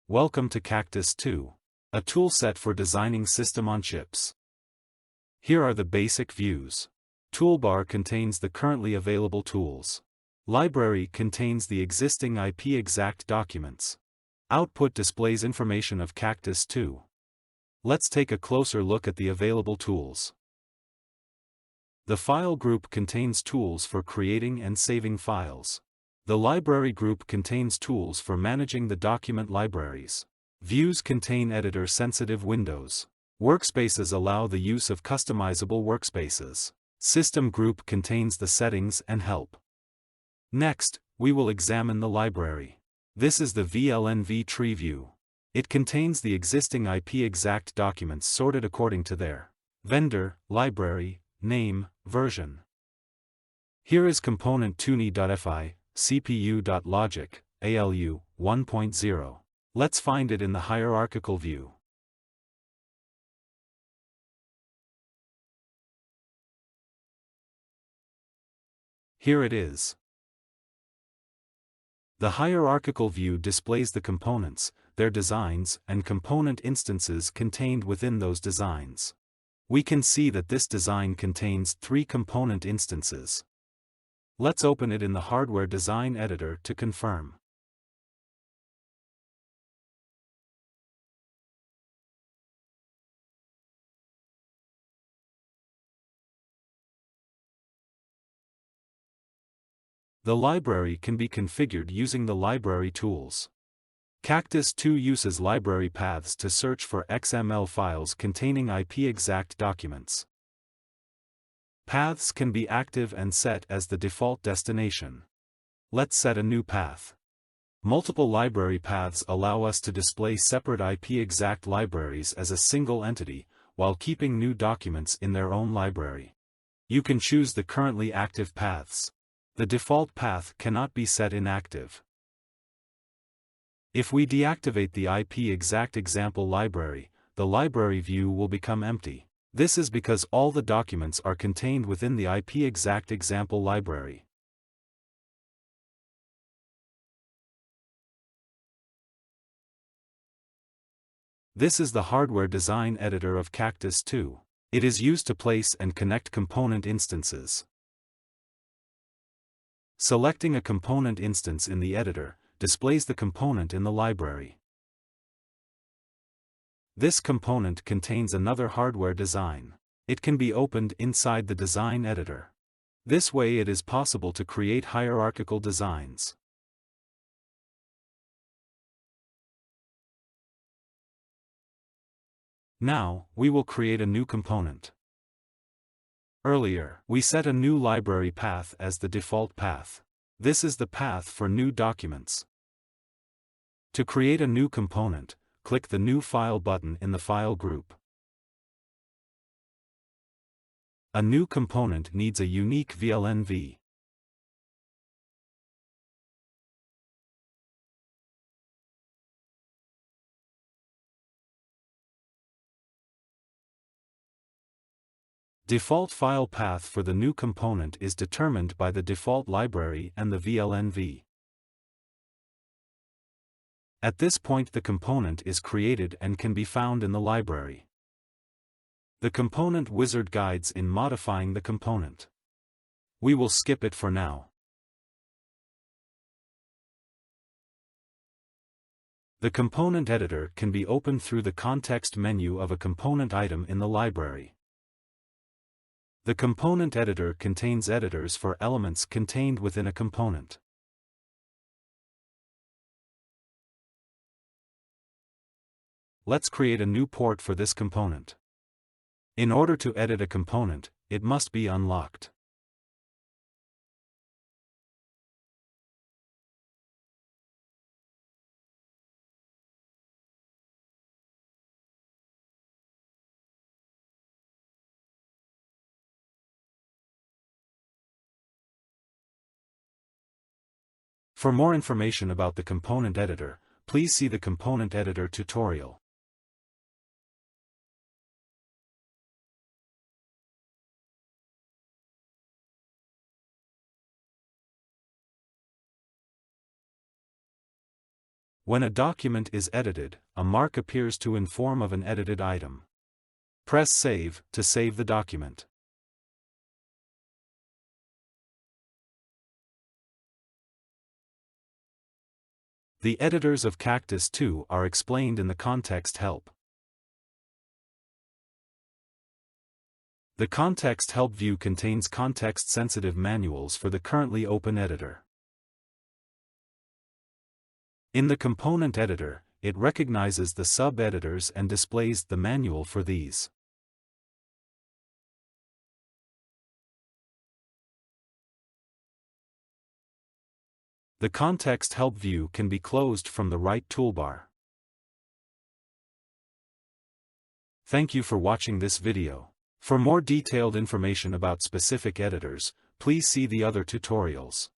Welcome to Kactus2, a toolset for designing system-on-chips. Here are the basic views. Toolbar contains the currently available tools. Library contains the existing IP-XACT documents. Output displays information of Kactus2. Let's take a closer look at the available tools. The file group contains tools for creating and saving files. The library group contains tools for managing the document libraries. Views contain editor-sensitive windows. Workspaces allow the use of customizable workspaces. System group contains the settings and help. Next, we will examine the library. This is the VLNV tree view. It contains the existing IP-XACT documents sorted according to their vendor, library, name, version. Here is component tuni.fi, cpu.logic, ALU, 1.0. Let's find it in the hierarchical view. Here it is. The hierarchical view displays the components, their designs, and component instances contained within those designs. We can see that this design contains 3 component instances. Let's open it in the hardware design editor to confirm. The library can be configured using the library tools. Kactus2 uses library paths to search for XML files containing IP-XACT documents. Paths can be active and set as the default destination. Let's set a new path. Multiple library paths allow us to display separate IP-XACT libraries as a single entity, while keeping new documents in their own library. You can choose the currently active paths. The default path cannot be set inactive. If we deactivate the IP-XACT example library, the library view will become empty. This is because all the documents are contained within the IP-XACT example library. This is the hardware design editor of Kactus2. It is used to place and connect component instances. Selecting a component instance in the editor displays the component in the library. This component contains another hardware design. It can be opened inside the design editor. This way it is possible to create hierarchical designs. Now, we will create a new component. Earlier, we set a new library path as the default path. This is the path for new documents. To create a new component, click the New File button in the File group. A new component needs a unique VLNV. Default file path for the new component is determined by the default library and the VLNV. At this point the component is created and can be found in the library. The component wizard guides in modifying the component. We will skip it for now. The component editor can be opened through the context menu of a component item in the library. The component editor contains editors for elements contained within a component. Let's create a new port for this component. In order to edit a component, it must be unlocked. For more information about the component editor, please see the component editor tutorial. When a document is edited, a mark appears to inform of an edited item. Press Save to save the document. The editors of Kactus2 are explained in the Context Help. The Context Help view contains context-sensitive manuals for the currently open editor. In the component editor, it recognizes the sub-editors and displays the manual for these. The Context Help view can be closed from the right toolbar. Thank you for watching this video. For more detailed information about specific editors, please see the other tutorials.